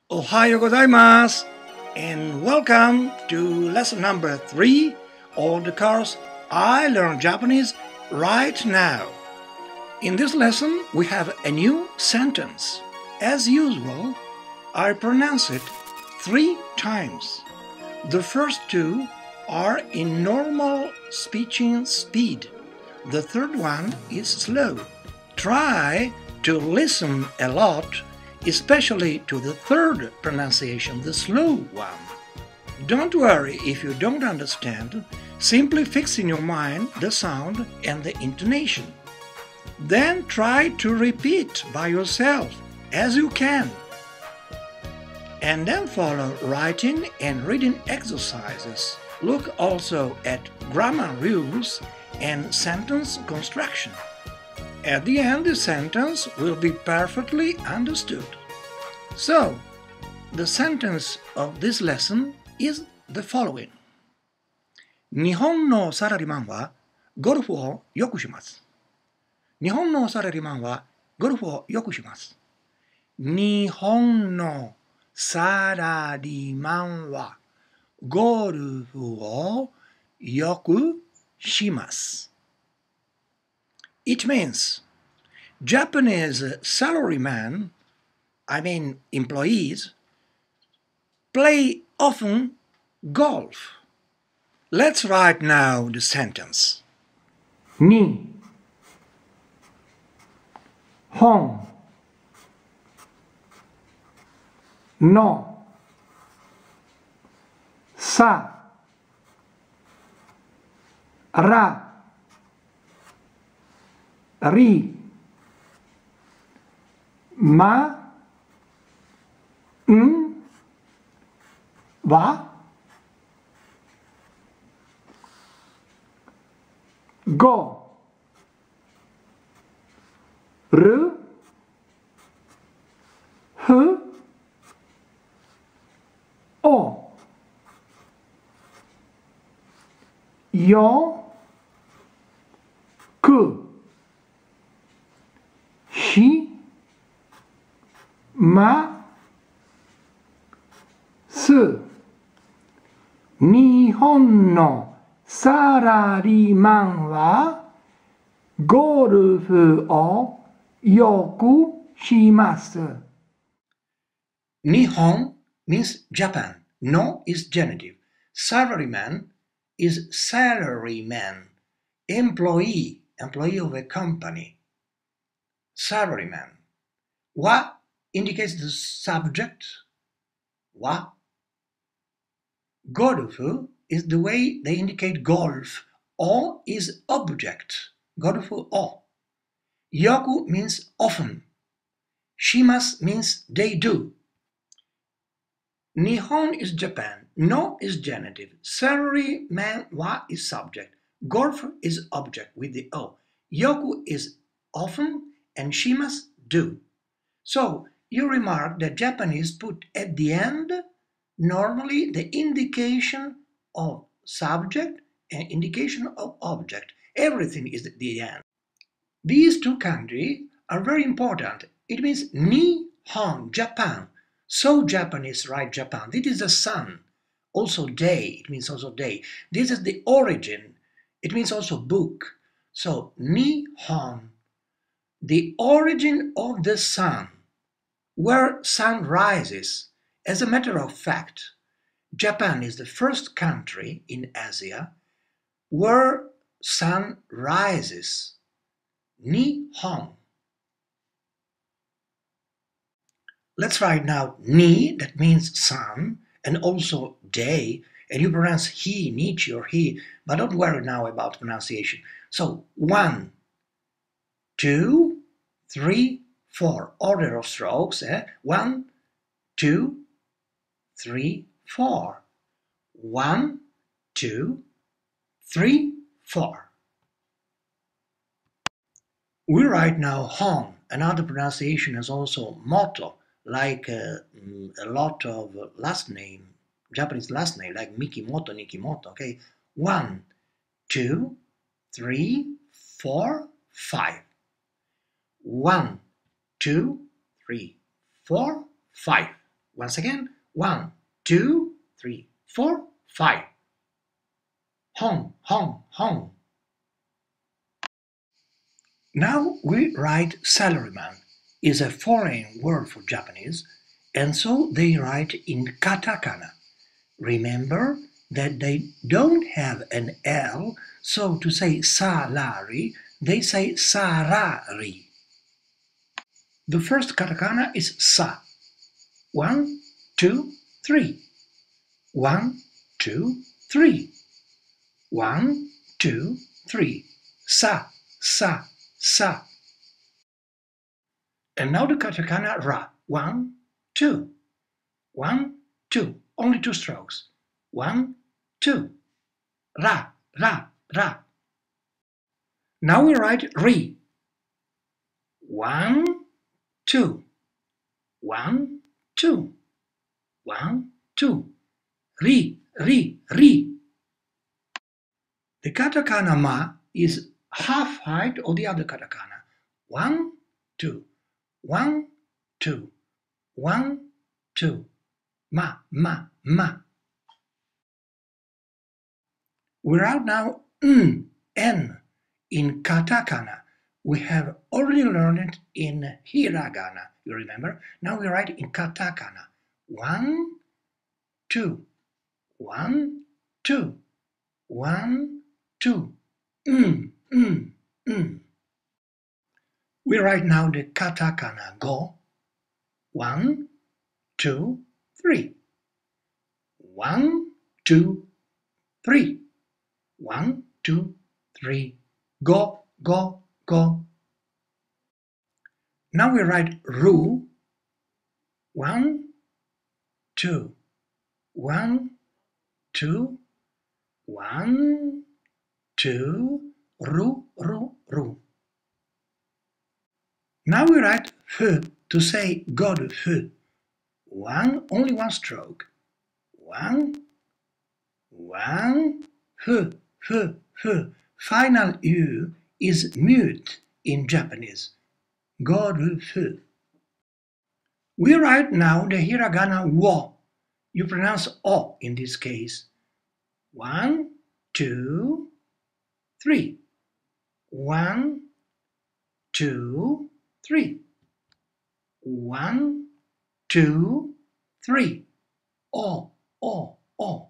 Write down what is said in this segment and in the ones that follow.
Ohayo gozaimasu and welcome to lesson number 3 of the course I Learn Japanese Right Now. In this lesson we have a new sentence. As usual, I pronounce it 3 times. The first 2 are in normal speaking speed. The third one is slow. Try to listen a lot, especially to the third pronunciation, the slow one. Don't worry if you don't understand, simply fix in your mind the sound and the intonation. Then try to repeat by yourself as you can. And then follow writing and reading exercises. Look also at grammar rules and sentence construction. At the end, the sentence will be perfectly understood. So, the sentence of this lesson is the following. 日本のサラリーマンはゴルフをよくします。日本のサラリーマンはゴルフをよくします。日本のサラリーマンはゴルフをよくします。It means Japanese salarymen, employees, play often golf. Let's write now the sentence. 日本のサラリマンはゴルフをよくします日本のサラリーマンはゴルフをよくします。Nihon means Japan. No is genitive. Salaryman is salaryman. Employee of a company. Salaryman. Wa indicates the subject. Wa. Gorufu is the way they indicate golf. O is object. Gorufu o. Yoku means often. Shimasu means they do. Nihon is Japan. No is genitive. Salaryman wa is subject. Golf is object with the o. Yoku is often and shimasu do. So you remark that Japanese put at the end normally the indication of subject and indication of object. Everything is at the end. These two kanji are very important. It means Nihon, Japan. So Japanese write Japan. This is the sun. Also day. It means also day. This is the origin. It means also book. So Nihon, the origin of the sun, where sun rises. As a matter of fact, Japan is the first country in Asia where sun rises. Nihon. Let's write now ni, that means sun, and also day, and you pronounce he, nichi, or he, but don't worry now about pronunciation. So 1, 2, 3, 4. Order of strokes. 1, 2, 3, 4. 1, 2, 3, 4. We write now hon. Another pronunciation is also moto, like a lot of last name, Japanese last name, like Mikimoto, Nikimoto. Okay, 1, 2, 3, 4, 5. 1, 2, 3, 4, 5. Once again, 1, 2, 3, 4, 5. Hong, hong, hong. Now we write salaryman is a foreign word for Japanese, and so they write in katakana. Remember that they don't have an L, so to say salary, they say sarari. The first katakana is sa. 1, 2, 3. 1, 2, 3. 1, 2, 3. Sa, sa, sa. And now the katakana ra. 1, 2. 1, 2. Only 2 strokes. 1, 2. Ra, ra, ra. Now we write ri. 1, 2. 1, 2. 1, 2. Ri, ri, ri. The katakana ma is half height of the other katakana. 1, 2. 1, 2. 1, 2. Ma, ma, ma. We write now n in katakana. We have already learned it in hiragana, you remember? Now we write in katakana. 1, 2. 1, 2. 1, 2. We write now the katakana go. 1, 2, 3. 1, 2, 3. 1, 2, 3. Go, go, go. Now we write ru. 1, 2. 1, 2. 1, 2. Ru, ru, ru. Now we write f to say God f. Only one stroke. 1, 1, f, f, f. Final u is mute in Japanese. God f. We write now the hiragana wo. You pronounce o in this case. 1, 2, 3. 1, 2, 3. 1, 2, 3. O, o, o.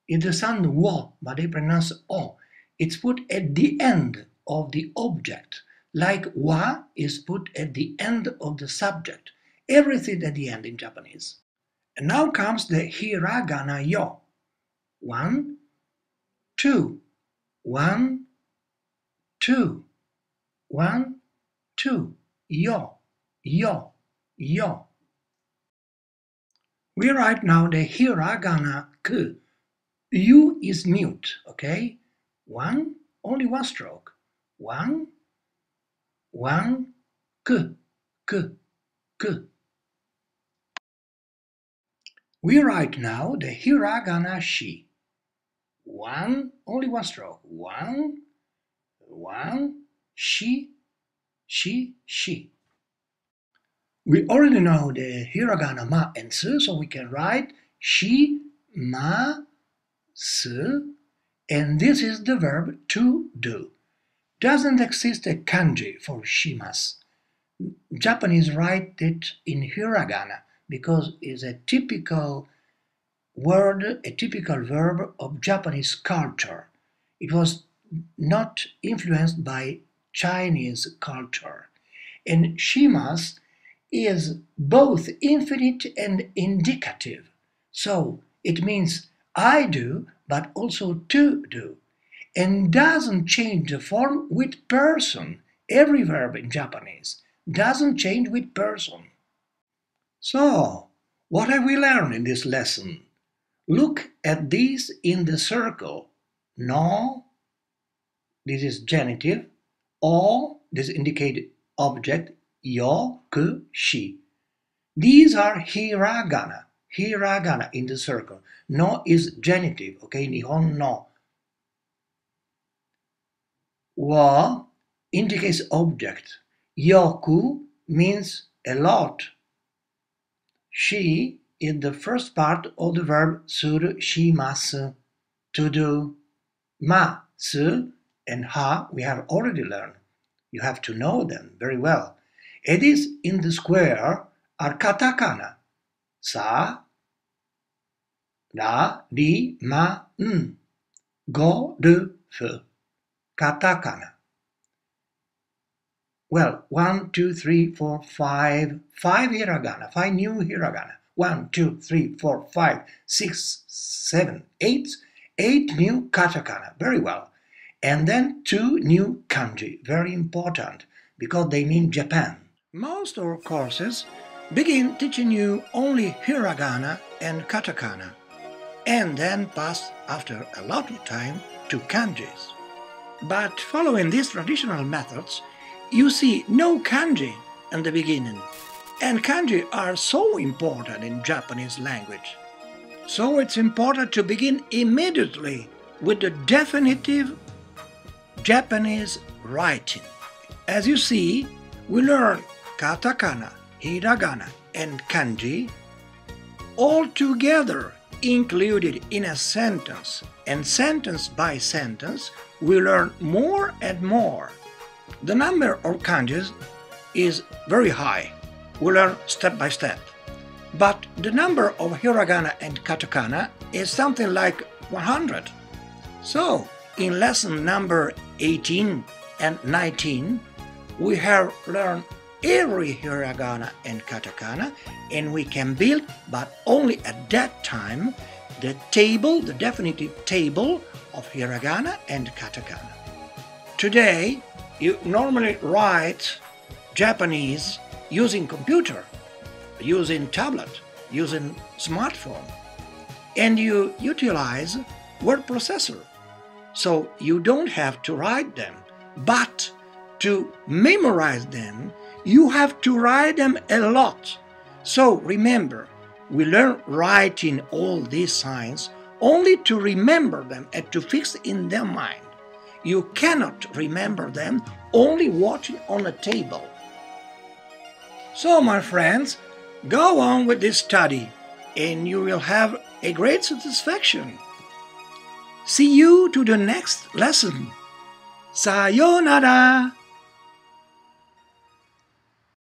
It does sound wo, but they pronounce o. It's put at the end of the object, like wa is put at the end of the subject. Everything at the end in Japanese. And now comes the hiragana yo. 1, 2. 1, 2. 1, 2. Yo, yo, yo. We write now the hiragana ku. U is mute, okay? 1, only one stroke. 1, 1, ku, ku, ku. We write now the hiragana shi. 1, only one stroke. 1, 1, shi, shi, shi. We already know the hiragana ma and su, so we can write shi, ma, su, and this is the verb to do. Doesn't exist a kanji for shimas. Japanese write it in hiragana because it's a typical word, a typical verb of Japanese culture. It was not influenced by Chinese culture. And shimas is both infinite and indicative. So it means I do, but also to do, and doesn't change the form with person. Every verb in Japanese doesn't change with person. So, what have we learned in this lesson? Look at these in the circle. No, this is genitive. O, this indicates object. Yo, ku, shi. These are hiragana. Hiragana in the circle. No is genitive, okay? Nihon no. Wa indicates object. Yoku means a lot. Shi is the first part of the verb shimasu, to do. Masu and ha we have already learned. You have to know them very well. Eddies in the square are katakana. Sa, ra, ri, ma, n. Go, de, fe. Katakana. Well, 1, 2, 3, 4, 5. 5 hiragana, 5 new hiragana. 1, 2, 3, 4, 5, 6, 7, 8. 8 new katakana. Very well. And then 2 new kanji. Very important because they mean Japan. Most of our courses begin teaching you only hiragana and katakana, and then pass after a lot of time to kanjis. But following these traditional methods, you see no kanji in the beginning, and kanji are so important in Japanese language. So it's important to begin immediately with the definitive Japanese writing. As you see, we learn katakana, hiragana, and kanji all together included in a sentence, and sentence by sentence we learn more and more. The number of kanjis is very high. We learn step by step. But the number of hiragana and katakana is something like 100. So, in lesson number 18 and 19, we have learned every hiragana and katakana, and we can build, but only at that time, the table, the definitive table of hiragana and katakana. Today, you normally write Japanese using computer, using tablet, using smartphone, and you utilize word processor. So you don't have to write them, but to memorize them, you have to write them a lot. So remember, we learn writing all these signs only to remember them and to fix in their mind. You cannot remember them only watching on a table. So, my friends, go on with this study and you will have a great satisfaction. See you to the next lesson. Sayonara!